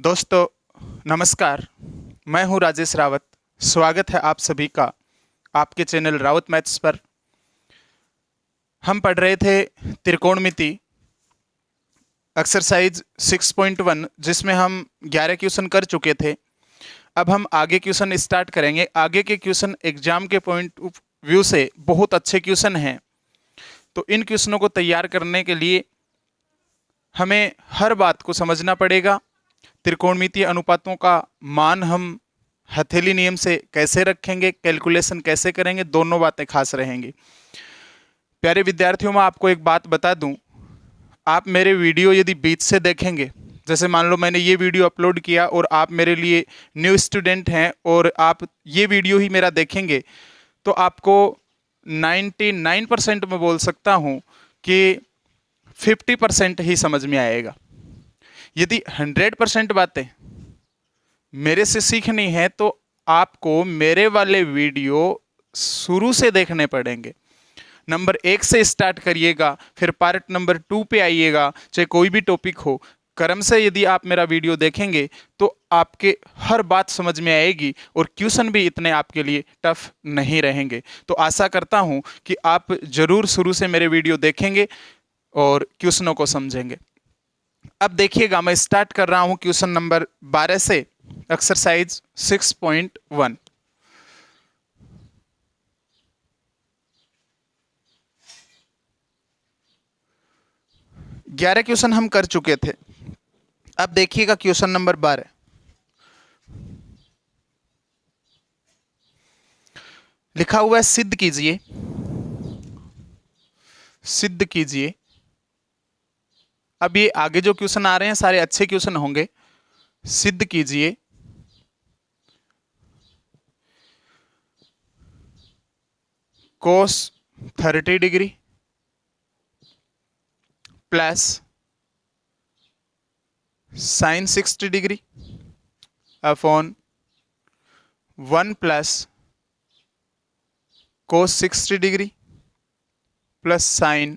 दोस्तों नमस्कार। मैं हूं राजेश रावत। स्वागत है आप सभी का आपके चैनल रावत मैथ्स पर। हम पढ़ रहे थे त्रिकोणमिति एक्सरसाइज 6.1 जिसमें हम 11 क्वेश्चन कर चुके थे। अब हम आगे क्वेश्चन स्टार्ट करेंगे। आगे के क्वेश्चन एग्जाम के पॉइंट ऑफ व्यू से बहुत अच्छे क्वेश्चन हैं, तो इन क्वेश्चनों को तैयार करने के लिए हमें हर बात को समझना पड़ेगा। त्रिकोणमितीय अनुपातों का मान हम हथेली नियम से कैसे रखेंगे, कैलकुलेशन कैसे करेंगे, दोनों बातें खास रहेंगी। प्यारे विद्यार्थियों, मैं आपको एक बात बता दूं, आप मेरे वीडियो यदि बीच से देखेंगे, जैसे मान लो मैंने ये वीडियो अपलोड किया और आप मेरे लिए न्यू स्टूडेंट हैं और आप ये वीडियो ही मेरा देखेंगे, तो आपको 99% में बोल सकता हूं कि 50% ही समझ में आएगा। यदि 100% बातें मेरे से सीखनी है तो आपको मेरे वाले वीडियो शुरू से देखने पड़ेंगे। नंबर 1 से स्टार्ट करिएगा, फिर पार्ट नंबर 2 पे आइएगा, चाहे कोई भी टॉपिक हो। क्रम से यदि आप मेरा वीडियो देखेंगे तो आपके हर बात समझ में आएगी और क्वेश्चन भी इतने आपके लिए टफ नहीं रहेंगे। तो आशा करता हूं कि आप जरूर शुरू से मेरे वीडियो देखेंगे और क्वेश्चनों को समझेंगे। अब देखिएगा, मैं स्टार्ट कर रहा हूं क्वेश्चन नंबर 12 से, एक्सरसाइज 6.1। ग्यारह क्वेश्चन हम कर चुके थे। अब देखिएगा क्वेश्चन नंबर 12। लिखा हुआ है सिद्ध कीजिए, सिद्ध कीजिए। अब ये आगे जो क्वेश्चन आ रहे हैं सारे अच्छे क्वेश्चन होंगे। सिद्ध कीजिए कोस 30 degree plus sign 60 degree upon 1 plus cos 60 degree plus sine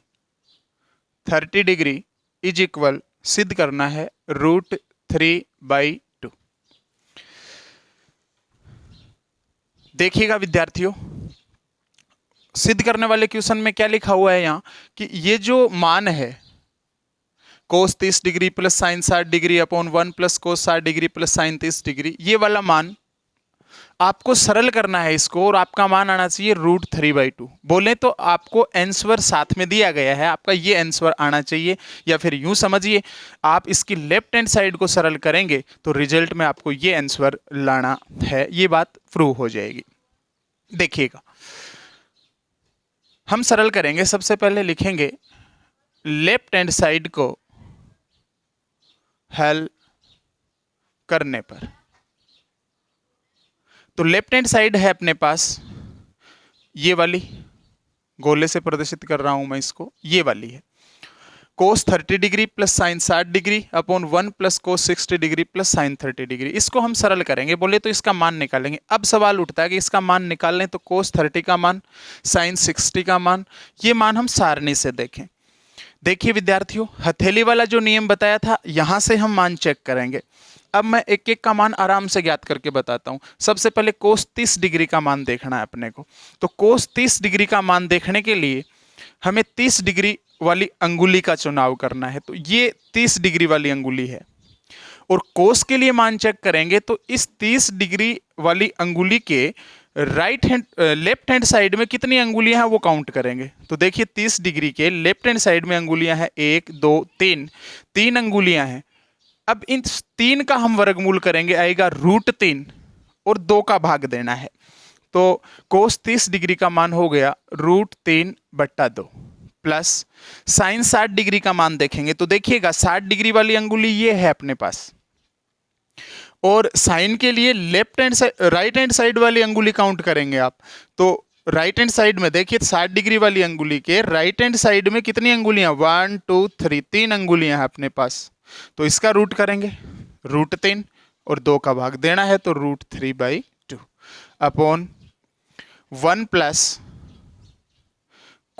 30 degree is equal, सिद्ध करना है, √3/2। देखिएगा विद्यार्थियों, सिद्ध करने वाले क्वेश्चन में क्या लिखा हुआ है यहाँ कि ये जो मान है कोस 30 degree plus sign 60 degree upon 1 plus cos 60 degree plus sine 30 degree, ये वाला मान आपको सरल करना है इसको और आपका मान आना चाहिए √3/2। बोले तो आपको आंसर साथ में दिया गया है, आपका ये आंसर आना चाहिए। या फिर यूं समझिए, आप इसकी लेफ्ट हैंड साइड को सरल करेंगे तो रिजल्ट में आपको ये आंसर लाना है। ये बात प्रूव हो जाएगी। देखिएगा, हम सरल करेंगे। सबसे पहले लिखेंगे लेफ्ट हैंड साइड को हल करने पर, तो लेफ्ट हैंड साइड है अपने पास ये वाली, गोले से प्रदर्शित कर रहा हूं मैं इसको, ये वाली है कोस 30 degree plus sign 60 degree upon 1 plus cos 60 degree plus sine 30 degree. इसको हम सरल करेंगे। बोले तो इसका मान निकालेंगे। अब सवाल उठता है कि इसका मान निकाल लें तो कोस 30 का मान, साइन 60 का मान, ये मान हम सारणी से देखें। देखिए विद्यार्थियों, हथेली वाला जो नियम बताया था यहां से हम मान चेक करेंगे। अब मैं एक एक का मान आराम से ज्ञात करके बताता हूं। सबसे पहले कोस 30 डिग्री का मान देखना है अपने को। तो कोस 30 डिग्री का मान देखने के लिए हमें 30 डिग्री वाली अंगुली का चुनाव करना है। तो ये 30 डिग्री वाली अंगुली है और कोस के लिए मान चेक करेंगे तो इस 30 डिग्री वाली अंगुली के लेफ्ट हैंड साइड में कितनी अंगुलियां हैं वो काउंट करेंगे। तो देखिए 30 डिग्री के लेफ्ट हैंड साइड में अंगुलियां हैं 1 2 3, 3 अंगुलियां हैं। अब इन 3 का हम वर्गमूल करेंगे, आएगा √3 और 2 का भाग देना है। तो कोस 30 डिग्री का मान हो गया √3/2 प्लस साइन 60 डिग्री का मान देखेंगे तो देखिएगा 60 डिग्री वाली अंगुली ये है अपने पास और साइन के लिए राइट हैंड साइड वाली अंगुली काउंट करेंगे आप। तो राइट हैंड साइड में देखिए 60 डिग्री वाली अंगुली के राइट हैंड साइड में कितनी अंगुलियां, 1 2 3, 3 अंगुलियां हैं अपने पास। तो इसका रूट करेंगे √3 और 2 का भाग देना है तो √3/2 अपॉन 1 प्लस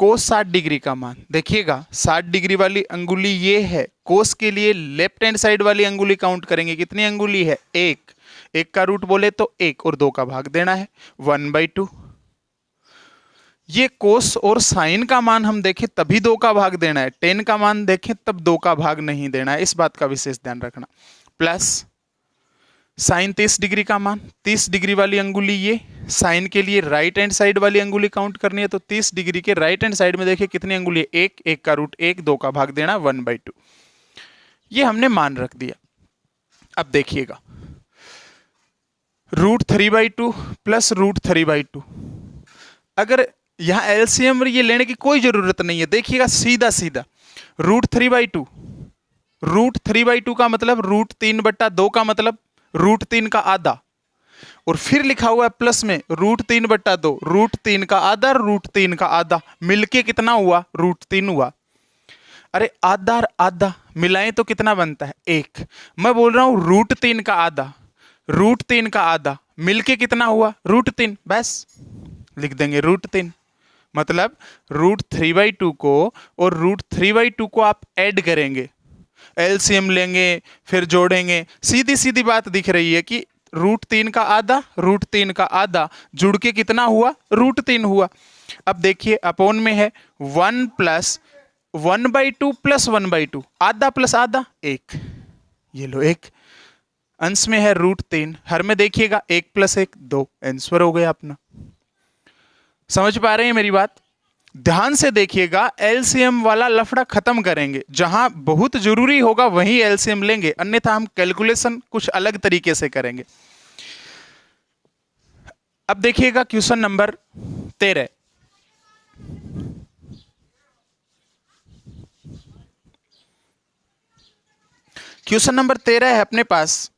कोस 60 डिग्री का मान देखिएगा, 60 डिग्री वाली अंगुली ये है। कोस के लिए लेफ्ट हैंड साइड वाली अंगुली काउंट करेंगे, कितनी अंगुली है? एक। एक का रूट बोले तो एक और 2 का भाग देना है 1/2। ये कोस और साइन का मान हम देखें तभी 2 का भाग देना है, टेन का मान देखें तब 2 का भाग नहीं देना है, इस बात का विशेष ध्यान रखना। प्लस साइन 30 डिग्री का मान, 30 डिग्री वाली अंगुली ये, साइन के लिए राइट हैंड साइड वाली अंगुली काउंट करनी है, तो 30 डिग्री के राइट हैंड साइड में देखिए कितनी अंगुली है? एक। एक का रूट एक, 2 का भाग देना 1/2। ये हमने मान रख दिया। अब देखिएगा √3/2 प्लस √3/2, अगर यहां एलसीएम ये लेने की कोई जरूरत नहीं है, देखिएगा सीधा सीधा √3/2, √3/2 का मतलब √3/2 का मतलब √3 का आधा, और फिर लिखा हुआ है प्लस में √3/2, √3 का आधा, √3 का आधा मिलके कितना हुआ? √3 हुआ। अरे आधा और आधा मिलाएं तो कितना बनता है? 1। मैं बोल रहा हूं √3 का आधा, √3 का आधा मिलके कितना हुआ? √3। बस लिख देंगे √3, मतलब √3/2 को और √3/2 को आप ऐड करेंगे, एलसीएम लेंगे फिर जोड़ेंगे, सीधी सीधी बात दिख रही है कि √3 का आधा, √3 का आधा जुड़ के कितना हुआ? √3 हुआ। अब देखिए अपोन में है 1 प्लस 1/2 प्लस 1/2, आधा प्लस आधा 1, ये लो 1। अंश में है √3, हर में देखिएगा 1 + 1 2, आंसर हो गया अपना। समझ पा रहे हैं मेरी बात? ध्यान से देखिएगा, एलसीएम वाला लफड़ा खत्म करेंगे, जहां बहुत जरूरी होगा वहीं एलसीएम लेंगे, अन्यथा हम कैलकुलेशन कुछ अलग तरीके से करेंगे। अब देखिएगा क्वेश्चन नंबर 13। क्वेश्चन नंबर 13 है अपने पास,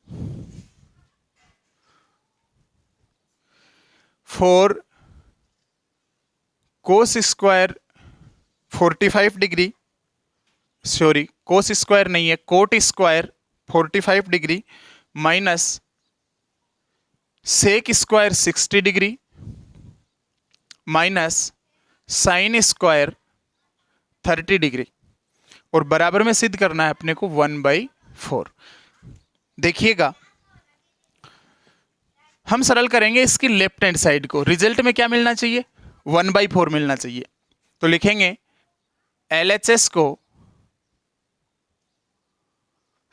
4 cos square 45 degree, sorry cos square नहीं है, cot square 45 degree minus sec square 60 degree minus sine square 30 degree, और बराबर में सिद्ध करना है अपने को 1/4। देखिएगा हम सरल करेंगे इसकी लेफ्ट हैंड साइड को, रिजल्ट में क्या मिलना चाहिए? 1/4 मिलना चाहिए। तो लिखेंगे LHS को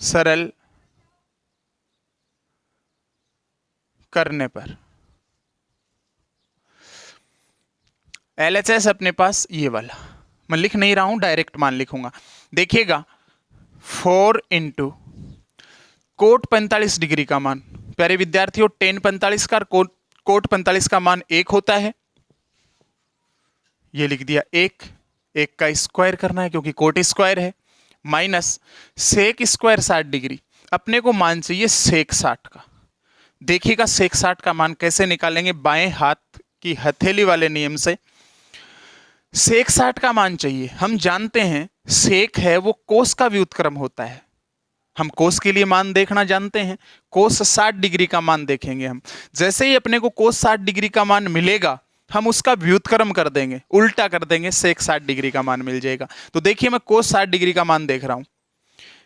सरल करने पर, LHS अपने पास ये वाला, मैं लिख नहीं रहा हूं डायरेक्ट मान लिखूंगा। देखिएगा 4 इंटू कोट 45 डिग्री का मान, प्यारे विद्यार्थियों टेन 45 का कोट 45 का मान 1 होता है, ये लिख दिया 1, 1 का स्क्वायर करना है क्योंकि कोट स्क्वायर है, माइनस सेक स्क्वायर 60 डिग्री, अपने को मान चाहिए सेक 60 का। देखिएगा सेक 60 का मान कैसे निकालेंगे? बाएं हाथ की हथेली वाले नियम से सेक 60 का मान चाहिए। हम जानते हैं सेक है वो कोस का व्युत्क्रम होता है, हम कोस के लिए मान देखना जानते हैं, कोस 60 डिग्री का मान देखेंगे हम। जैसे ही अपने को कोस 60 डिग्री का मान मिलेगा हम उसका व्युत्क्रम कर देंगे, उल्टा कर देंगे, सेक 60 डिग्री का मान मिल जाएगा। तो देखिए मैं कोस 60 डिग्री का मान देख रहा हूं,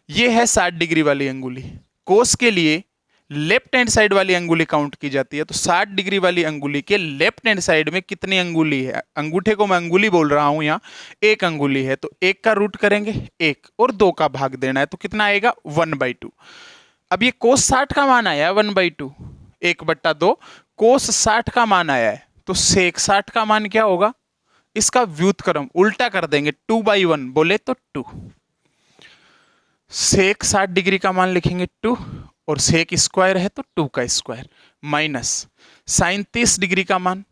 ये है 60 डिग्री वाली अंगुली, कोस के लिए लेफ्ट हैंड साइड वाली अंगुली काउंट की जाती है, तो 60 डिग्री वाली अंगुली के लेफ्ट हैंड साइड में कितनी अंगुली है? अंगूठे को मैं अंगुली बोल रहा हूं, यहाँ 1 अंगुली है, तो 1 का रूट करेंगे 1 और 2 का भाग देना है, तो कितना आएगा? 1/2। अब ये कोस 60 का मान आया है 1/2, 1/2 कोस 60 का मान आया है, तो सेक 60 का मान क्या होगा? इसका व्युत्क्रम उल्टा कर देंगे, 2/1 बोले तो 2, सेक 60 डिग्री का मान लिखेंगे 2, और सेक स्क्वायर है तो 2 का स्क्वायर, माइनस साइन 30 डिग्री का मान,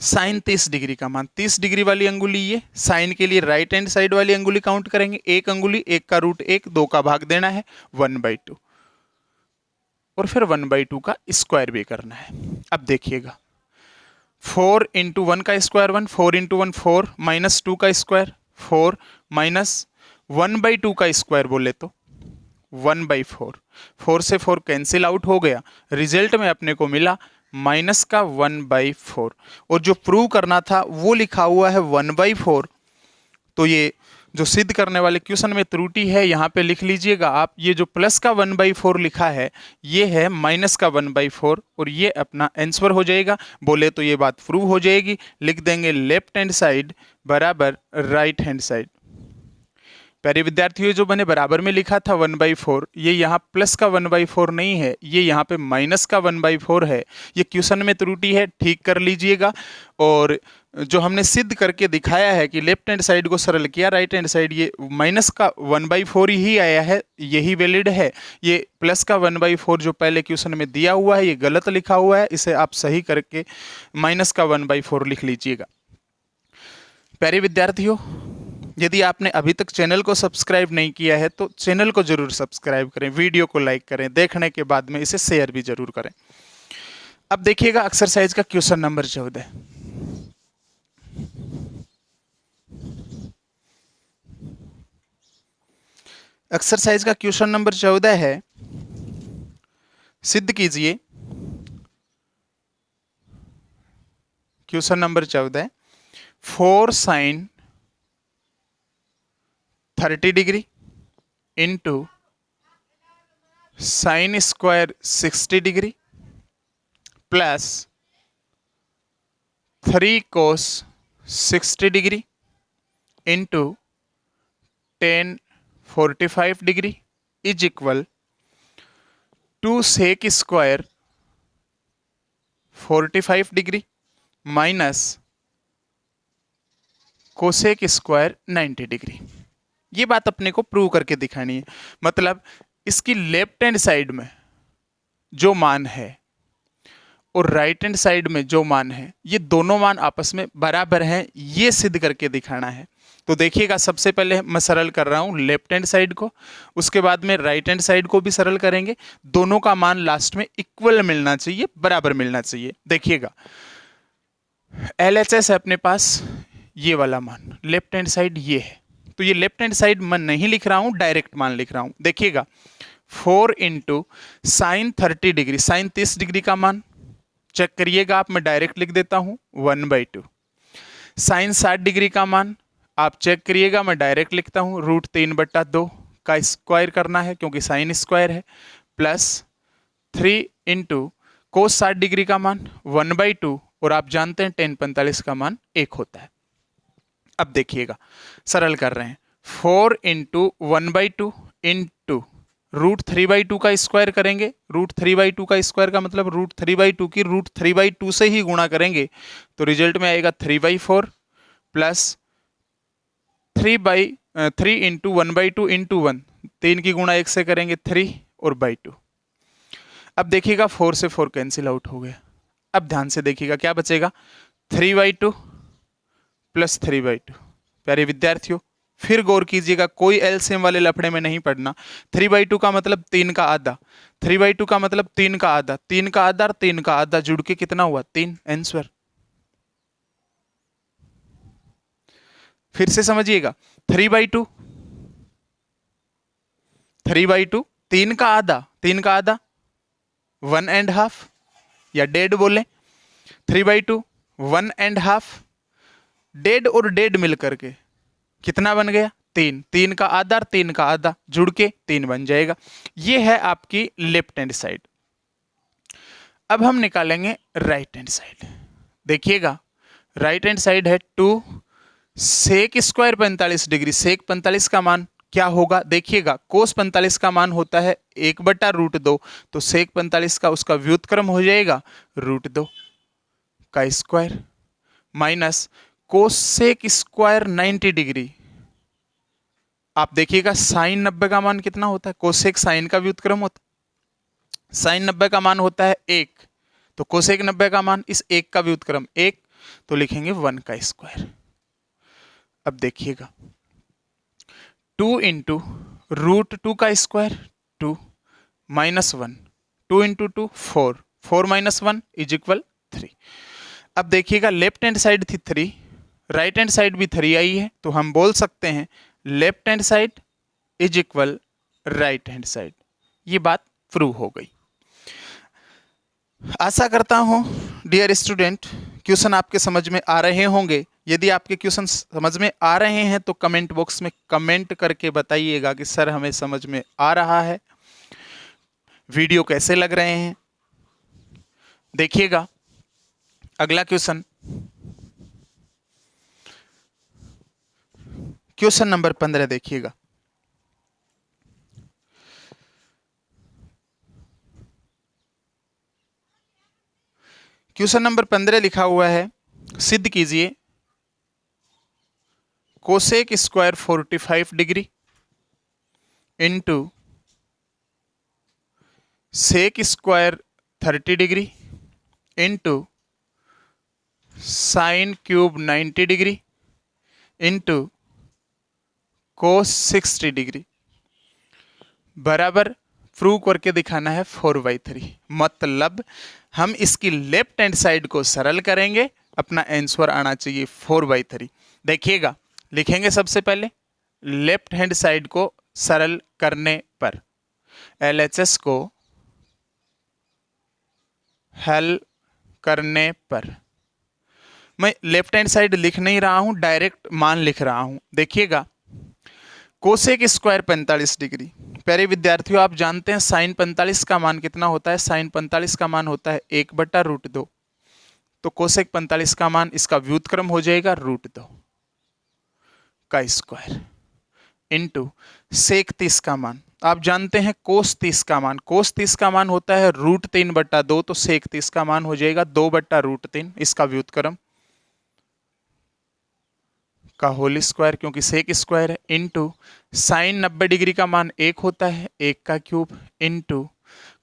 साइन 30 डिग्री का मान, 30 डिग्री वाली अंगुली ये, साइन के लिए राइट हैंड साइड वाली अंगुली काउंट करेंगे, 1 अंगुली, 1 का रूट 1, 2 का भाग देना है 1/2, और फिर 1/2 का स्क्वायर भी करना है। अब देखिएगा 4 इंटू 1 का स्क्वायर 1, 4 इंटू 1 4, माइनस 2 का स्क्वायर 4, माइनस 1/2 का स्क्वायर बोले तो 1/4, 4 से 4 कैंसिल आउट हो गया, रिजल्ट में अपने को मिला माइनस का 1/4, और जो प्रूव करना था वो लिखा हुआ है 1/4। तो ये जो सिद्ध करने वाले क्वेश्चन में त्रुटि है यहाँ पे लिख लीजिएगा आप, ये जो प्लस का 1/4 लिखा है ये है माइनस का 1/4, और ये अपना आंसर हो जाएगा। बोले तो ये बात प्रूव हो जाएगी। लिख देंगे लेफ्ट हैंड साइड बराबर राइट हैंड साइड। प्यारे विद्यार्थियों, जो मैंने बराबर में लिखा था 1/4, ये यहाँ प्लस का 1/4 नहीं है, ये यहाँ पे माइनस का 1/4 है। ये क्वेश्चन में त्रुटि है, ठीक कर लीजिएगा। और जो हमने सिद्ध करके दिखाया है कि लेफ्ट हैंड साइड को सरल किया, राइट हैंड साइड ये माइनस का 1/4 ही आया है, यही वैलिड है। ये प्लस का 1/4 जो पहले क्वेश्चन में दिया हुआ है ये गलत लिखा हुआ है, इसे आप सही करके माइनस का 1/4 लिख लीजिएगा। प्यारे विद्यार्थियों, यदि आपने अभी तक चैनल को सब्सक्राइब नहीं किया है तो चैनल को जरूर सब्सक्राइब करें, वीडियो को लाइक करें, देखने के बाद में इसे शेयर भी जरूर करें। अब देखिएगा एक्सरसाइज का क्वेश्चन नंबर 14। एक्सरसाइज का क्वेश्चन नंबर 14 है, सिद्ध कीजिए। Question number 14, 4 sin 30 degree into sine square 60 degree plus 3 cos 60 degree into 10 45 degree is equal 2 sec square 45 degree minus cosec square 90 degree. ये बात अपने को प्रूव करके दिखानी है। मतलब इसकी लेफ्ट हैंड साइड में जो मान है और राइट हैंड साइड में जो मान है, ये दोनों मान आपस में बराबर हैं, ये सिद्ध करके दिखाना है। तो देखिएगा, सबसे पहले मैं सरल कर रहा हूं लेफ्ट हैंड साइड को, उसके बाद में राइट हैंड साइड को भी सरल करेंगे। दोनों का मान लास्ट में इक्वल मिलना चाहिए, बराबर मिलना चाहिए। देखिएगा LHS है अपने पास, ये वाला मान लेफ्ट हैंड साइड ये है, तो ये लेफ्ट हैंड साइड मैं नहीं लिख रहा हूं, डायरेक्ट मान लिख रहा हूं। देखिएगा 4 into sine 30 degree, sine 30 degree का मान चेक करिएगा आप, मैं डायरेक्ट लिख देता हूं 1/2। साइन 60 डिग्री का मान आप चेक करिएगा, मैं डायरेक्ट लिखता हूं √3/2 का स्क्वायर करना है क्योंकि साइन स्क्वायर है, प्लस 3 इंटू कोस 60 डिग्री का मान 1/2, और आप जानते हैं tan 45 का मान 1 होता है। अब देखिएगा सरल कर रहे हैं, 4 इंटू 1/2 इंटू √3/2 का स्क्वायर करेंगे। √3/2 का स्क्वायर का मतलब √3/2 की √3/2 से ही गुणा करेंगे, तो रिजल्ट में आएगा 3/4 प्लस 3 इंटू 1/2 इंटू 1, 3 की गुणा 1 से करेंगे 3 और 2। अब देखिएगा 4 से 4 कैंसिल आउट हो गया। अब ध्यान से देखिएगा क्या बचेगा, 3/2 प्लस 3/2। प्यारे विद्यार्थियों फिर गौर कीजिएगा, कोई एलसीएम वाले लफड़े में नहीं पड़ना। 3/2 का मतलब 3 का आधा, 3/2 का मतलब 3 का आधा, 3 का आधा और 3 का आधा जुड़ के कितना हुआ 3, आंसर। फिर से समझिएगा, 3/2 3 का आधा, 3 का आधा 1.5 या डेढ़ बोले, 3/2 1.5, डेढ़ और डेढ़ मिल करके कितना बन गया 3, 3 का आधा और 3 का आधा जुड़ के 3 बन जाएगा। ये है आपकी लेफ्ट हैंड साइड। अब हम निकालेंगे राइट हैंड साइड। देखिएगा राइट हैंड साइड है 2 सेक स्क्वायर 45 डिग्री, सेक 45 का मान क्या होगा, देखिएगा कोस 45 का मान होता है 1/√2, तो सेक 45 का उसका व्युत्क्रम हो जाएगा √2 का square minus cosec square 90 degree. आप देखिएगा साइन 90 का मान कितना होता है, कोसेक साइन का व्युत्क्रम होता है, साइन 90 का मान होता है 1, तो कोसेक 90 का मान इस 1 का व्युत्क्रम 1, तो लिखेंगे 1 का स्क्वायर। अब देखिएगा 2 इंटू √2 का square 2 minus 1, 2 into 2 4, 4 minus 1 is equal 3। अब देखिएगा लेफ्ट हैंड साइड थी 3, राइट हैंड साइड भी 3 आई है, तो हम बोल सकते हैं left hand side is equal right hand side. ये बात प्रूव हो गई। आशा करता हूँ डियर स्टूडेंट क्वेश्चन आपके समझ में आ रहे होंगे। यदि आपके क्वेश्चन समझ में आ रहे हैं तो कमेंट बॉक्स में कमेंट करके बताइएगा कि सर हमें समझ में आ रहा है। वीडियो कैसे लग रहे हैं देखिएगा। अगला क्वेश्चन, क्वेश्चन नंबर 15 देखिएगा। क्वेश्चन नंबर 15 लिखा हुआ है, सिद्ध कीजिए cosec square 45 degree into sec square 30 degree into sine cube 90 degree into cos 60 degree बराबर प्रूव करके दिखाना है 4/3। मतलब हम इसकी लेफ्ट हैंड साइड को सरल करेंगे, अपना आंसर आना चाहिए 4/3। देखिएगा, लिखेंगे सबसे पहले लेफ्ट हैंड साइड को सरल करने पर LHS को हल करने पर, मैं लेफ्ट हैंड साइड लिख नहीं रहा हूं, डायरेक्ट मान लिख रहा हूं। देखिएगा, कोसेक स्क्वायर 45 डिग्री। प्यारे विद्यार्थियों, आप जानते हैं साइन 45 का मान कितना होता है? साइन 45 का मान होता है 1/√2। तो कोसेक 45 का मान, इसका व्युत्क्रम हो जाएगा √2 का स्क्वायर इंटू सेक 30 का मान। आप जानते हैं कोस 30 का मान, कोस 30 का मान होता है √3/2। तो सेक 30 का मान हो जाएगा 2/√3, इसका व्युत्क्रम का होल स्क्वायर, क्योंकि सेक स्क्वायर है, इंटू साइन 90 डिग्री का मान 1 होता है 1 का क्यूब इंटू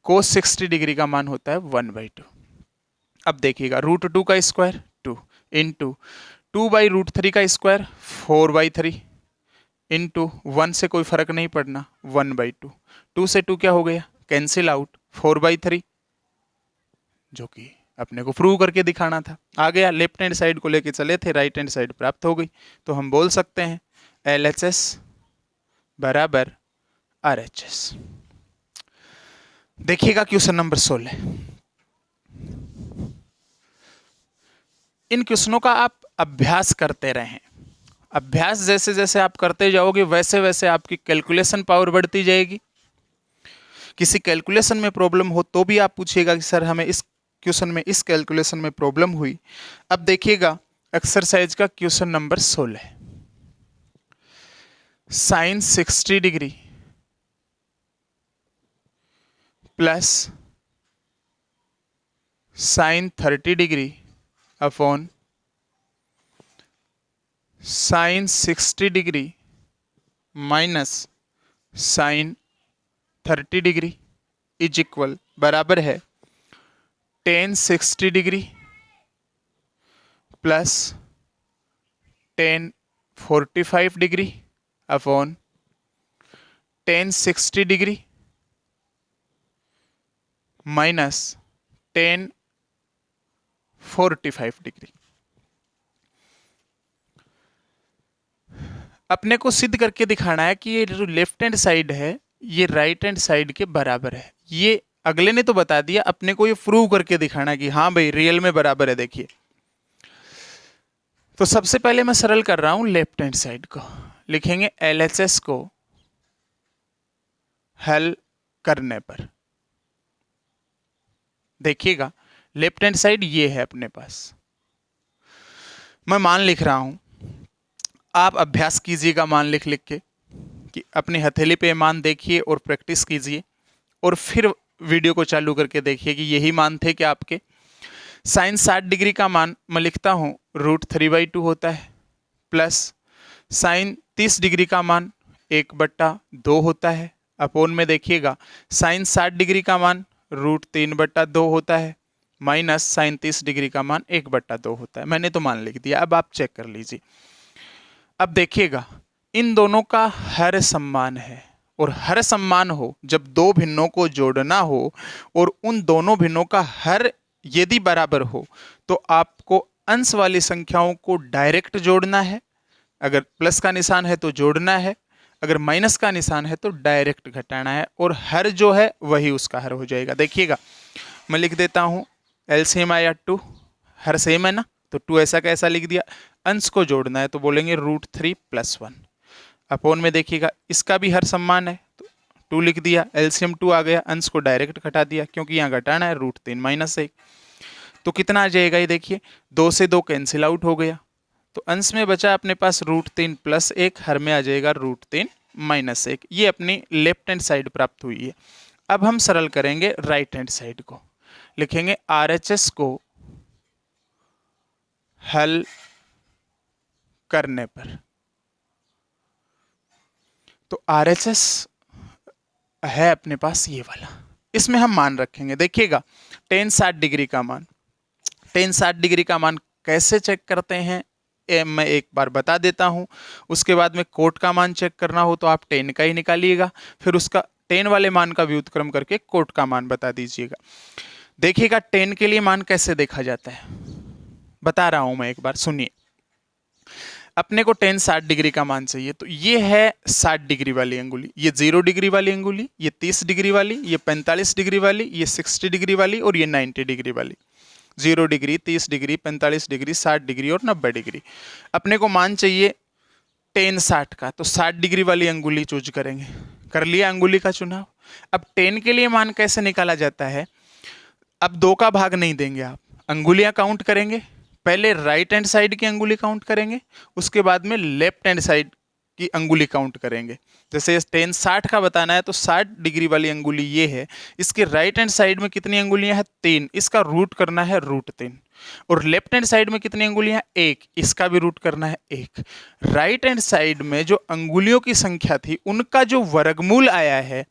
कोस 60 डिग्री का मान होता है 1/2। अब देखिएगा, √2 का स्क्वायर 2 इंटू 2/√3 का स्क्वायर 4/3 इंटू 1 से कोई फर्क नहीं पड़ना 1/2। 2 से 2 क्या हो गया? कैंसिल आउट, 4/3, जो कि अपने को प्रूव करके दिखाना था। आ गया, लेफ्ट हैंड साइड को लेके चले थे, राइट हैंड साइड प्राप्त हो गई। तो हम बोल सकते हैं LHS बराबर RHS। देखिएगा क्वेश्चन नंबर 16। इन क्वेश्चनों का आप अभ्यास करते रहें। अभ्यास जैसे जैसे आप करते जाओगे वैसे वैसे आपकी कैलकुलेशन पावर बढ़ती जाएगी। किसी कैलकुलेशन में प्रॉब्लम हो तो भी आप पूछिएगा कि सर हमें इस क्वेश्चन में, इस कैलकुलेशन में प्रॉब्लम हुई। अब देखिएगा एक्सरसाइज का question number 16, sine 60 degree plus sine 30 degree upon sine 60 degree minus sine 30 degree is equal बराबर है tan 60 degree plus tan 45 degree upon tan 60 degree minus tan 45 degree. अपने को सिद्ध करके दिखाना है कि ये जो लेफ्ट हैंड साइड है ये राइट हैंड साइड के बराबर है। ये अगले ने तो बता दिया, अपने को ये प्रूव करके दिखाना है कि हाँ भाई रियल में बराबर है। देखिए, तो सबसे पहले मैं सरल कर रहा हूं लेफ्ट हैंड साइड को। लिखेंगे LHS को हल करने पर। देखिएगा, लेफ्ट हैंड साइड ये है अपने पास, मैं मान लिख रहा हूं, आप अभ्यास कीजिएगा मान लिख लिख के कि अपनी हथेली पे मान देखिए और प्रैक्टिस कीजिए, और फिर वीडियो को चालू करके देखिए कि यही मान थे क्या आपके। साइन 60 डिग्री का मान मैं लिखता हूँ √3/2 होता है, प्लस साइन 30 डिग्री का मान 1/2 होता है, अपोन में देखिएगा साइन 60 डिग्री का मान √3/2 होता है, माइनस साइन 30 डिग्री का मान 1/2 होता है। मैंने तो मान लिख दिया, अब आप चेक कर लीजिए। अब देखिएगा, इन दोनों का हर सम्मान है, और हर सम्मान हो जब दो भिन्नों को जोड़ना हो और उन दोनों भिन्नों का हर यदि बराबर हो तो आपको अंश वाली संख्याओं को डायरेक्ट जोड़ना है। अगर प्लस का निशान है तो जोड़ना है, अगर माइनस का निशान है तो डायरेक्ट घटाना है, और हर जो है वही उसका हर हो जाएगा। देखिएगा, मैं लिख देता हूं एलसीएम आया 2, हर सेम है ना, तो 2 ऐसा कैसा लिख दिया। अंश को जोड़ना है तो बोलेंगे √3 + 1 अपोन में देखिएगा इसका भी हर समान है तो 2 लिख दिया, एलसीएम 2 आ गया, अंश को डायरेक्ट घटा दिया क्योंकि यहाँ घटाना है, √3 - 1 तो कितना आ जाएगा ये देखिए, 2 से 2 कैंसिल आउट हो गया, तो अंश में बचा अपने पास √3 + 1, हर में आ जाएगा √3 - 1। ये अपनी लेफ्ट हैंड साइड प्राप्त हुई है। अब हम सरल करेंगे राइट हैंड साइड को, लिखेंगे RHS को हल करने पर, तो RHS है अपने पास ये वाला, इसमें हम मान रखेंगे, देखिएगा tan 60 डिग्री का मान, tan 60 डिग्री का मान कैसे चेक करते हैं मैं एक बार बता देता हूं, उसके बाद में कोट का मान चेक करना हो तो आप tan का ही निकालिएगा, फिर उसका tan वाले मान का व्युत्क्रम करके कोट का मान बता दीजिएगा। देखिएगा tan के लिए मान कैसे देखा जाता है, बता रहा हूं मैं एक बार सुनिए। अपने को tan 60 डिग्री का मान चाहिए, तो ये है 60 डिग्री वाली अंगुली, ये 0 डिग्री वाली अंगुली, ये 30 डिग्री वाली, ये 45 डिग्री वाली, ये 60 डिग्री वाली और ये 90 डिग्री वाली। 0 डिग्री, 30 डिग्री, 45 डिग्री, 60 डिग्री और 90 डिग्री। अपने को मान चाहिए tan 60 का, तो 60 डिग्री वाली अंगुली चूज करेंगे, कर लिया अंगुली का चुनाव। अब tan के लिए मान कैसे निकाला जाता है, अब 2 का भाग नहीं देंगे आप, अंगुलियां काउंट करेंगे, पहले राइट हैंड साइड की अंगुली काउंट करेंगे, उसके बाद में लेफ्ट हैंड साइड की अंगुली काउंट करेंगे। जैसे tan 60 का बताना है तो 60 डिग्री वाली अंगुली ये है, इसके राइट हैंड साइड में कितनी अंगुलियां हैं 3, इसका रूट करना है √3, और लेफ्ट हैंड साइड में कितनी अंगुलियां हैं 1, इसका भी रूट करना है 1। राइट हैंड साइड में जो अंगुलियों की संख्या थी उनका जो वर्गमूल आया है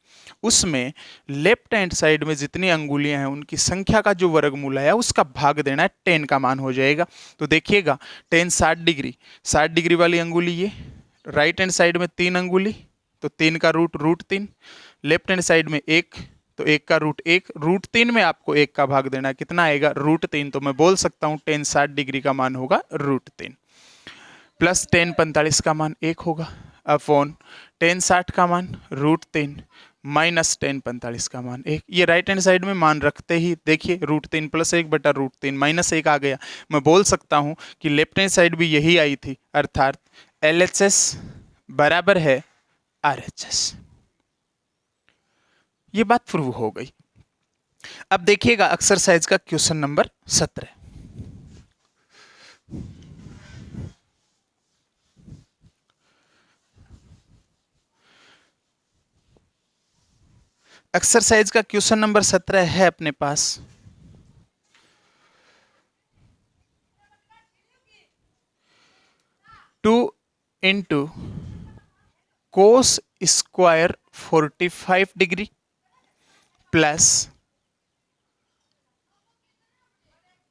उसमें लेफ्ट हैंड साइड में जितनी अंगुलियां हैं उनकी संख्या का जो वर्गमूल आया उसका भाग देना है, tan का मान हो जाएगा। तो देखिएगा tan 60 डिग्री वाली अंगुली ये, राइट हैंड साइड में 3 अंगुली तो 3 का रूट √3, लेफ्ट हैंड साइड में 1 तो 1 का रूट 1, √3 में आपको 1 का भाग देना है, कितना आएगा √3, तो मैं बोल सकता हूं tan 60 डिग्री का मान होगा √3 प्लस tan 45 का मान 1 होगा अपॉन tan 60 का मान √3 माइनस tan 45 का मान 1। ये राइट हैंड साइड में मान रखते ही देखिए √3 + 1 बटा √3 - 1 आ गया। मैं बोल सकता हूं कि लेफ्ट हैंड साइड भी यही आई थी, अर्थात LHS बराबर है RHS। ये बात प्रूव हो गई। अब देखिएगा एक्सरसाइज का क्वेश्चन नंबर 17। एक्सरसाइज का क्वेश्चन नंबर 17 है अपने पास, two into cos square 45 degree plus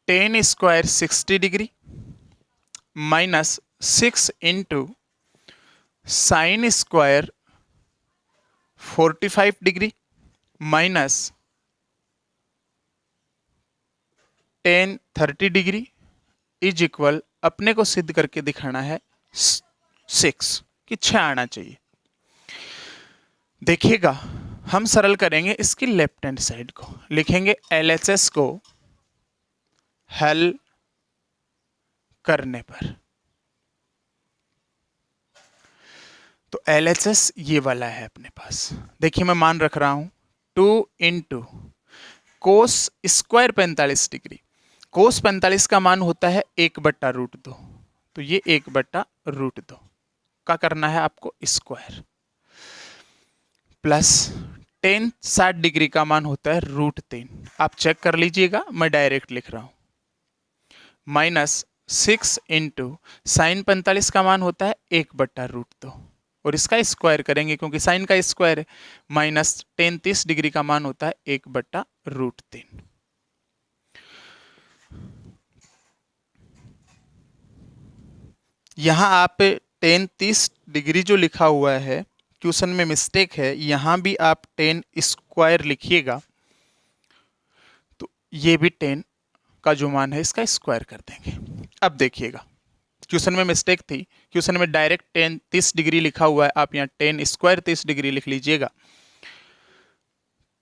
tan square 60 degree minus 6 into sine square 45 degree minus tan 30 degree is equal, अपने को सिद्ध करके दिखाना है 6 कि 6 आना चाहिए। देखिएगा हम सरल करेंगे इसकी लेफ्ट हैंड साइड को, लिखेंगे LHS को हल करने पर, तो LHS ये वाला है अपने पास। देखिए मैं मान रख रहा हूं 2 इंटू कोस स्क्वायर 45 डिग्री, कोस 45 का मान होता है 1/√2, तो ये 1/√2 का करना है आपको स्क्वायर, प्लस tan 60 डिग्री का मान होता है √3, आप चेक कर लीजिएगा, मैं डायरेक्ट लिख रहा हूं, माइनस 6 इंटू साइन 45 का मान होता है 1/√2 और इसका स्क्वायर करेंगे क्योंकि साइन का स्क्वायर है, माइनस tan 30 डिग्री का मान होता है 1/√3। यहां आप tan 30 डिग्री जो लिखा हुआ है क्वेश्चन में मिस्टेक है, यहां भी आप tan स्क्वायर लिखिएगा तो ये भी tan का जो मान है इसका स्क्वायर कर देंगे। अब देखिएगा क्वेश्चन में मिस्टेक थी, क्वेश्चन में डायरेक्ट tan 30 डिग्री लिखा हुआ है, आप यहाँ tan स्क्वायर 30 डिग्री लिख लीजिएगा।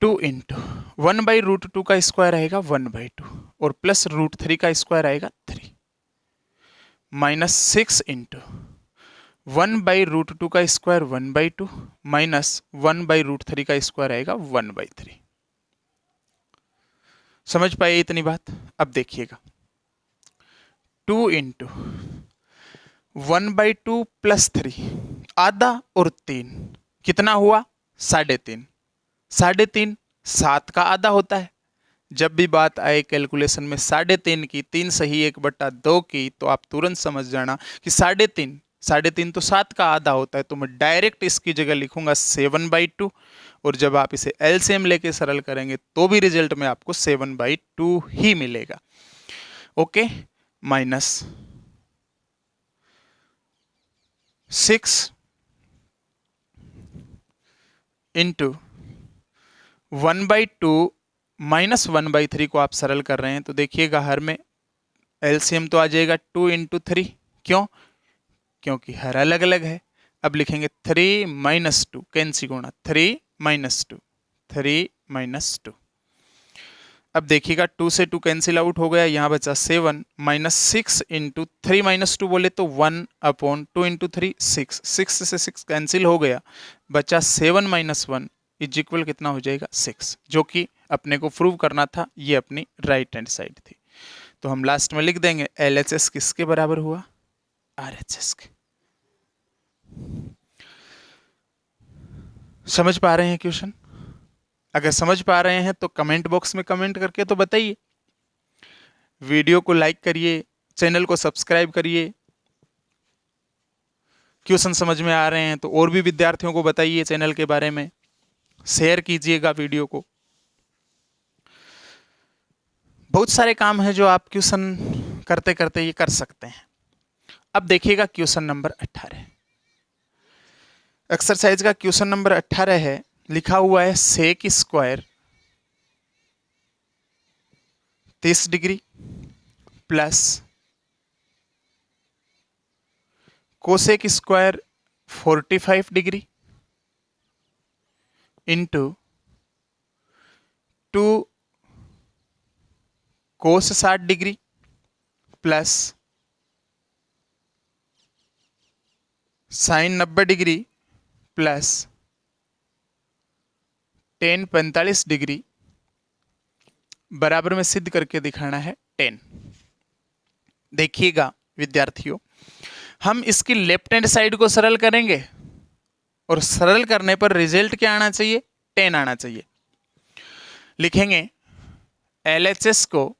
2 इंटू 1/√2 का स्क्वायर आएगा 1/2 और प्लस √3 का स्क्वायर आएगा 3 माइनस 6 इंटू 1/√2 का स्क्वायर 1/2 माइनस 1/√3 का स्क्वायर आएगा 1/3। समझ पाए इतनी बात? अब देखिएगा 2 इंटू 1/2 प्लस 3 आधा और 3 कितना हुआ 3.5। 3.5 7 का आधा होता है। जब भी बात आए कैलकुलेशन में 3.5 की 3 सही 1/2 की तो आप तुरंत समझ जाना कि 3.5 तो 7 का आधा होता है। तो मैं डायरेक्ट इसकी जगह लिखूंगा 7/2 और जब आप इसे एलसीएम लेके सरल करेंगे तो भी रिजल्ट में आपको 7/2 ही मिलेगा। ओके, माइनस 6 इंटू 1/2 माइनस 1/3 को आप सरल कर रहे हैं तो देखिएगा हर में एलसीएम तो आ जाएगा 2 इंटू 3। क्यों? क्योंकि हर अलग अलग है। अब लिखेंगे 3 माइनस 2 कैंसिल गुणा 3 माइनस 2 3 माइनस 2। अब देखिएगा 2 से 2 कैंसिल आउट हो गया, यहाँ बचा 7 माइनस 6 इंटू 3 माइनस 2 बोले तो 1/2 इंटू 3 6 6 से 6 कैंसिल हो गया, बचा 7 माइनस 1 इज इक्वल कितना हो जाएगा 6, जो कि अपने को प्रूव करना था। ये अपनी राइट हैंड साइड थी। तो हम लास्ट में लिख देंगे LHS किसके बराबर हुआ RHS के। समझ पा रहे हैं क्वेश्चन? अगर समझ पा रहे हैं तो कमेंट बॉक्स में कमेंट करके तो बताइए। वीडियो को लाइक करिए, चैनल को सब्सक्राइब करिए। क्वेश्चन समझ में आ रहे हैं तो और भी विद्यार्थियों को बताइए चैनल के बारे में, शेयर कीजिएगा वीडियो को। बहुत सारे काम हैं जो आप क्वेश्चन करते करते ये कर सकते हैं। अब देखिएगा क्वेश्चन नंबर 18 एक्सरसाइज का क्वेश्चन नंबर 18 है। लिखा हुआ है sec square 30 degree plus cosec square 45 degree into 2 cos 60 degree plus sine 90 degree plus tan 45 degree बराबर में सिद्ध करके दिखाना है 10। देखिएगा विद्यार्थियों, हम इसकी लेफ्ट हैंड साइड को सरल करेंगे और सरल करने पर रिजल्ट क्या आना चाहिए 10 आना चाहिए। लिखेंगे LHS को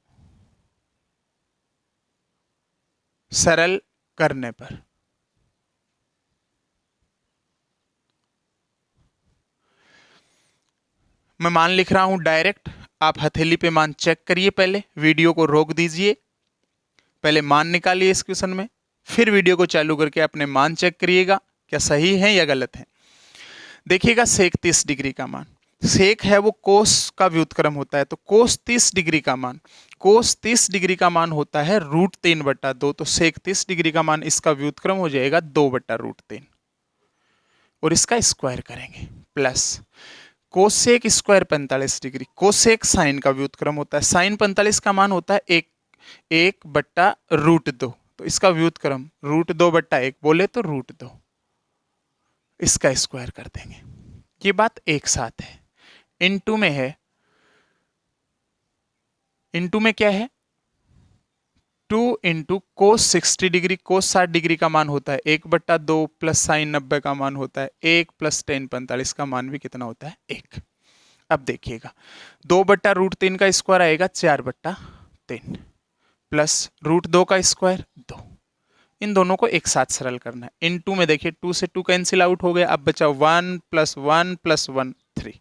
सरल करने पर मैं मान लिख रहा हूं डायरेक्ट। आप हथेली पे मान चेक करिए, पहले वीडियो को रोक दीजिए, पहले मान निकालिए इस क्वेश्चन में, फिर वीडियो को चालू करके अपने मान चेक करिएगा क्या सही है या गलत है। देखिएगा सेक 30 डिग्री का मान, सेक है वो कोस का व्युत्क्रम होता है, तो कोस 30 डिग्री का मान, कोस 30 डिग्री का मान होता है √3/2। तो सेक 30 डिग्री का मान इसका व्युत्क्रम हो जाएगा 2/√3 और इसका स्क्वायर करेंगे plus cosec square 45 degree. Cosec sine का व्युत्क्रम होता है, साइन 45 का मान होता है 1/√2। तो इसका व्युत्क्रम √2/1 बोले तो √2, इसका स्क्वायर कर देंगे। ये बात एक साथ है। इनटू में है, इनटू में क्या है 2 इंटू कोस 60 डिग्री, कोस 60 डिग्री का मान होता है 1/2 प्लस साइन 90 का मान होता है 1 प्लस टेन 45 का मान भी कितना होता है 1। अब देखिएगा 2/√3 का स्क्वायर आएगा 4/3 प्लस √2 का स्क्वायर 2। इन दोनों को एक साथ सरल करना है। इन 2 में देखिए 2 से 2 कैंसिल आउट हो गया, अब बचा 1 + 1 + 1 3।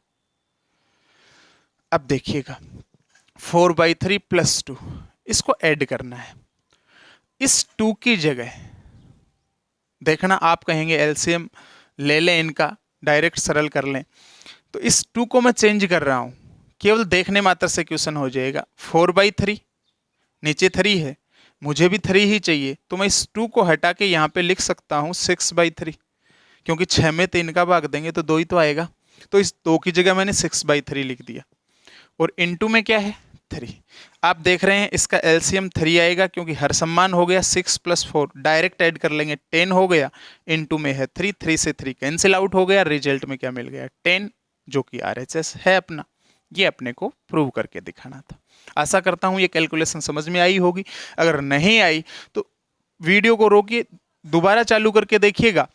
अब देखिएगा 4/3 + 2, इसको ऐड करना है। इस 2 की जगह देखना, आप कहेंगे एलसीएम ले लें इनका, डायरेक्ट सरल कर लें, तो इस 2 को मैं चेंज कर रहा हूं, केवल देखने मात्र से क्वेश्चन हो जाएगा। 4/3 नीचे 3 है, मुझे भी 3 ही चाहिए, तो मैं इस 2 को हटा के यहाँ पे लिख सकता हूँ 6/3, क्योंकि 6 में 3 का भाग देंगे तो 2 ही तो आएगा। तो इस 2 की जगह मैंने 6/3 लिख दिया और इनटू में क्या है 3। आप देख रहे हैं इसका एलसीएम 3 आएगा क्योंकि हर सम्मान हो गया 6 + 4 डायरेक्ट ऐड कर लेंगे 10 हो गया, इनटू में है 3, 3 से 3 कैंसिल आउट हो गया, रिजल्ट में क्या मिल गया 10 जो कि आरएचएस है अपना। ये अपने को प्रूव करके दिखाना था। आशा करता हूं ये कैलकुलेशन समझ में आई होगी। अगर नहीं आई तो वीडियो को रोकिए, दोबारा चालू करके देखिएगा।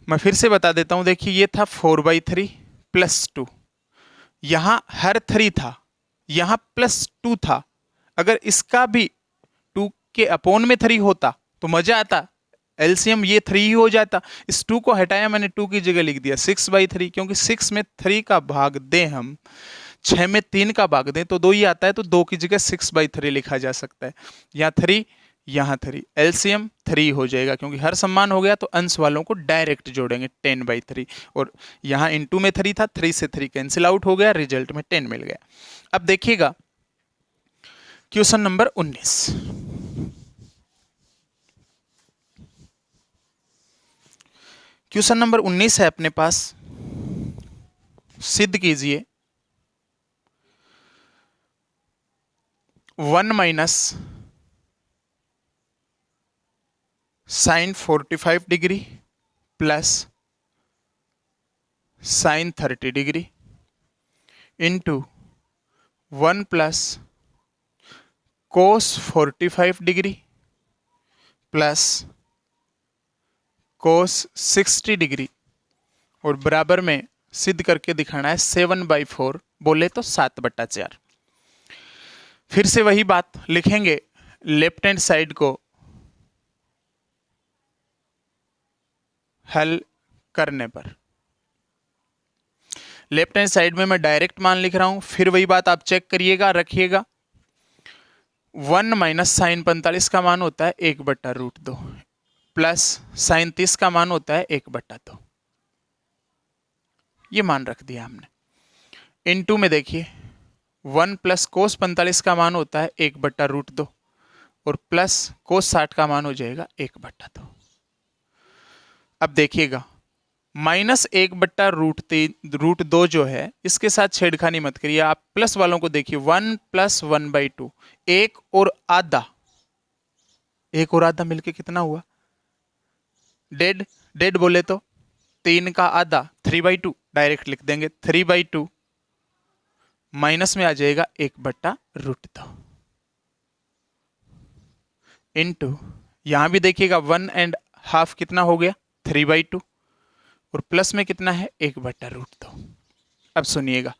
मैं फिर से बता देता हूं, देखिए ये था 4/3 + 2, यहां हर 3 था, यहां +2 था। अगर इसका भी 2 के अपॉन में 3 होता तो मजा आता, एलसीएम ये 3 ही हो जाता। इस 2 को हटाया मैंने, 2 की जगह लिख दिया 6/3, क्योंकि 6 में 3 का भाग दें हम, 6 में 3 का भाग दें तो 2 ही आता है, तो 2 की जगह 6/3 लिखा जा सकता है। यहाँ 3, यहाँ 3, एलसीएम 3 हो जाएगा क्योंकि हर सम्मान हो गया, तो अंश वालों को डायरेक्ट जोड़ेंगे 10/3, और यहाँ इनटू में 3 था, 3 से 3 कैंसिल आउट हो गया, रिजल्ट में 10 मिल गया। अब देखिएगा क्वेश्चन नंबर 19। क्वेश्चन नंबर 19 है अपने पास, सिद्ध कीजिए 1 - sin 45 degree plus sin 30 degree into 1 + cos 45 degree plus cos 60 degree, और बराबर में सिद्ध करके दिखाना है 7/4, बोले तो 7/4। फिर से वही बात लिखेंगे, लेफ्ट हैंड साइड को हल करने पर, लेफ्ट हैंड साइड में मैं डायरेक्ट मान लिख रहा हूं, फिर वही बात आप चेक करिएगा, रखिएगा। 1 - sin 45 का मान होता है 1/√2 प्लस sin 30 का मान होता है 1/2, ये मान रख दिया हमने। इनटू में देखिए 1 + cos 45 का मान होता है 1/√2 और प्लस cos 60 का मान हो जाएगा 1/2। अब देखिएगा -1/√2 जो है, इसके साथ छेड़खानी मत करिए, आप प्लस वालों को देखिए, 1 + 1/2, 1 और आधा, 1 और आधा मिलके कितना हुआ, डेढ़, डेढ़ बोले तो 3 का आधा 3/2, डायरेक्ट लिख देंगे 3/2, माइनस में आ जाएगा 1/√2 इंटू, यहां भी देखिएगा 1.5 कितना हो गया 3/2, और प्लस में कितना है 1/√2। अब सुनिएगा,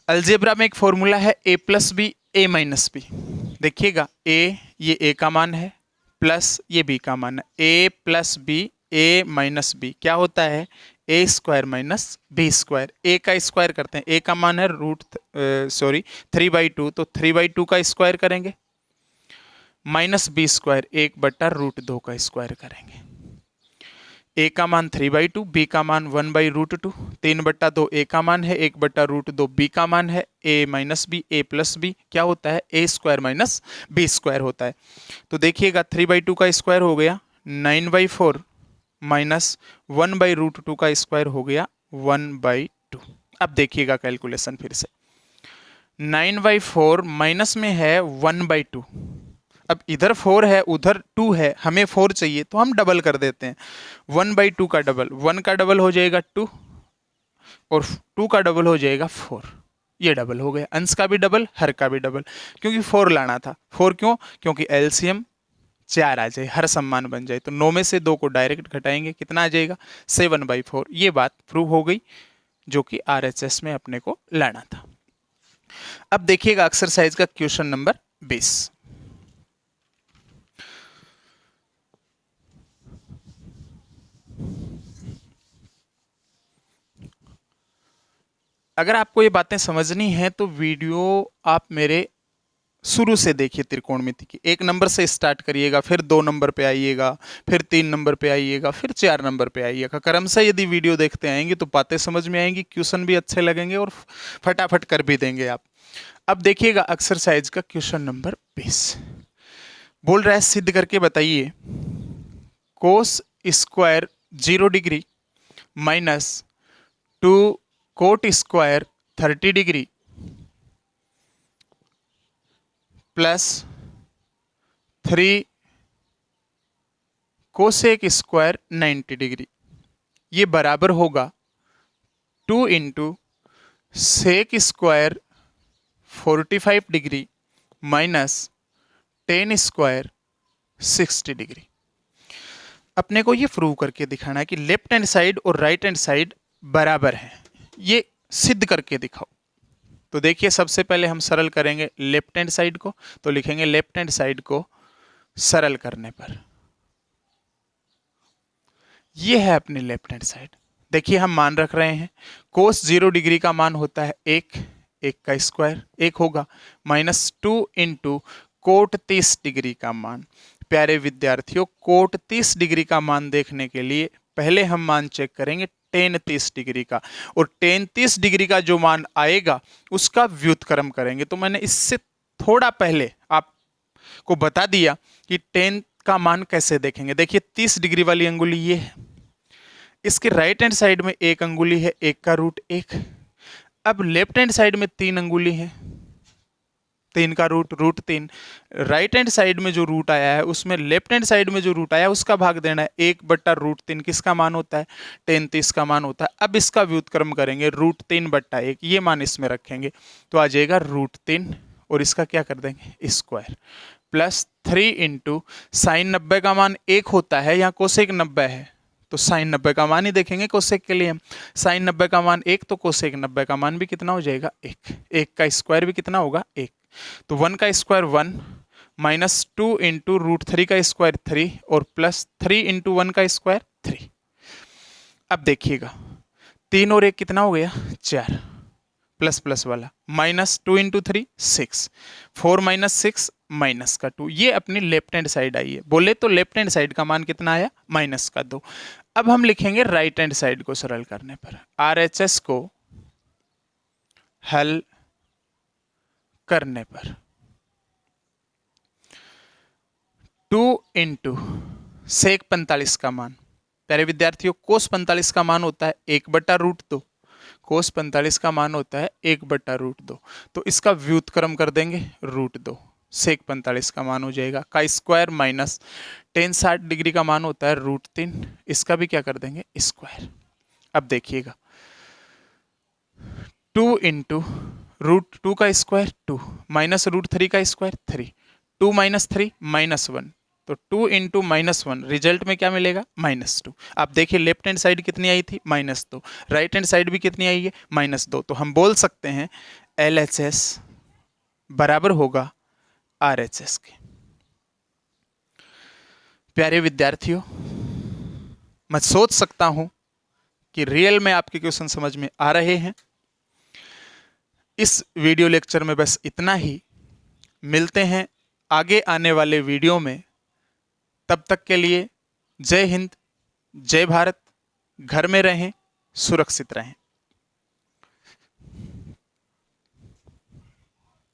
अलजेब्रा में एक फॉर्मूला है a + b a - b। देखिएगा a, ये a का मान है, प्लस ये b का मान है, a + b a - b क्या होता है a² - b²। a का स्क्वायर करते हैं, a का मान है 3/2, तो 3/2 का स्क्वायर करेंगे, माइनस b², 1/√2 का स्क्वायर करेंगे। a का मान 3/2, b का मान 1/√2, 3/2 a का मान है, 1/√2 b का मान है, a - b a + b क्या होता है a² - b² होता है। तो देखिएगा 3/2 का स्क्वायर हो गया 9/4 माइनस 1/√2 का स्क्वायर हो गया 1/2। अब देखिएगा कैलकुलेशन फिर से, 9/4 माइनस में है 1/2, अब इधर 4 है उधर 2 है, हमें 4 चाहिए तो हम डबल कर देते हैं, 1/2 का डबल, 1 का डबल हो जाएगा 2 और 2 का डबल हो जाएगा 4, ये डबल हो गया, अंश का भी डबल हर का भी डबल, क्योंकि 4 लाना था। 4 क्यों, क्योंकि एलसीएम 4 आ जाए, हर सम्मान बन जाए, तो 9 में से 2 को डायरेक्ट घटाएंगे, कितना आ जाएगा 7/4। ये बात प्रूव हो गई जो कि आरएचएस में अपने को लाना था। अब देखिएगा एक्सरसाइज का क्वेश्चन नंबर 20। अगर आपको ये बातें समझनी है तो वीडियो आप मेरे शुरू से देखिए, त्रिकोणमिति की 1 नंबर से स्टार्ट करिएगा, फिर 2 नंबर पे आइएगा, फिर 3 नंबर पे आइएगा, फिर 4 नंबर पे आइएगा। क्रम से यदि वीडियो देखते आएंगे तो बातें समझ में आएंगी, क्वेश्चन भी अच्छे लगेंगे और फटाफट कर भी देंगे आप। अब देखिएगा एक्सरसाइज का क्वेश्चन नंबर 20 बोल रहा है, सिद्ध करके बताइए cos² 0 degree - 2 cot square 30 degree plus 3 cosec square 90 degree, ये बराबर होगा 2 into sec square 45 degree minus 10 square 60 degree. अपने को ये प्रूव करके दिखाना है कि लेफ्ट हैंड साइड और राइट हैंड साइड बराबर है, ये सिद्ध करके दिखाओ। तो देखिए सबसे पहले हम सरल करेंगे लेफ्ट हैंड साइड को, तो लिखेंगे लेफ्ट हैंड साइड को सरल करने पर ये है अपनी लेफ्ट हैंड साइड। देखिए हम मान रख रहे हैं कोस 0 डिग्री का मान होता है 1, 1 का स्क्वायर 1 होगा, माइनस 2 इंटू कोट 30 डिग्री का मान। प्यारे विद्यार्थियों, कोट 30 डिग्री का मान देखने के लिए पहले हम मान चेक करेंगे टेन 30 डिग्री का, और टेन 30 डिग्री का जो मान आएगा उसका व्युत्क्रम करेंगे। तो मैंने इससे थोड़ा पहले आपको बता दिया कि टेन का मान कैसे देखेंगे। देखिए 30 डिग्री वाली अंगुली ये है, इसके राइट हैंड साइड में एक अंगुली है 1 का रूट 1। अब लेफ्ट हैंड साइड में 3 अंगुली है, 3 का रूट 3। राइट हैंड साइड में जो रूट आया है उसमें लेफ्ट हैंड साइड में जो रूट आया है उसका भाग देना है। 1/√3 किसका मान होता है? टेन 30 का मान होता है। अब इसका व्युत्क्रम करेंगे √3/1, ये मान इसमें रखेंगे तो आ जाएगा √3 और इसका क्या कर देंगे स्क्वायर, प्लस 3 इंटू साइन 90 का मान 1 होता है, यहाँ कोसेक 90 है तो साइन 90 का मान ही देखेंगे कोसेक के लिए। साइन 90 का मान 1 तो कोसेक 90 का मान भी कितना हो जाएगा 1। 1 का स्क्वायर भी कितना होगा 1, तो 1 का स्क्वायर 1 माइनस 2 इंटू √3 का स्क्वायर 3 और प्लस 3 इंटू 1 का स्क्वायर 3। अब देखिएगा 3 और 1 कितना हो गया 4, प्लस प्लस वाला माइनस 2 इंटू 3 6, 4 माइनस 6 माइनस का 2। ये अपनी लेफ्ट हैंड साइड आई है। बोले तो लेफ्ट हैंड साइड का मान कितना आया माइनस का 2। अब हम लिखेंगे राइट हैंड साइड को सरल करने पर, RHS को हल करने पर 2 इंटू सेक 45 का मान। प्यारे विद्यार्थियों कोस 45 का मान होता है 1/√2, कोस 45 का मान होता है 1/√2, तो इसका व्युत्क्रम कर देंगे √2, सेक 45 का मान हो जाएगा का स्क्वायर माइनस टेन 60 डिग्री का मान होता है √3, इसका भी क्या कर देंगे स्क्वायर। अब देखिएगा 2 इंटू √2 का स्क्वायर 2 माइनस √3 का स्क्वायर 3, 2 माइनस 3 -1, तो 2 इंटू -1 रिजल्ट में क्या मिलेगा -2। आप देखिए लेफ्ट हैंड साइड कितनी आई थी -2, राइट हैंड साइड भी कितनी आई है -2, तो हम बोल सकते हैं LHS बराबर होगा RHS के। प्यारे विद्यार्थियों, मैं सोच सकता हूं कि रियल में आपके क्वेश्चन समझ में आ रहे हैं। इस वीडियो लेक्चर में बस इतना ही, मिलते हैं आगे आने वाले वीडियो में। तब तक के लिए जय हिंद, जय भारत, घर में रहें, सुरक्षित रहें।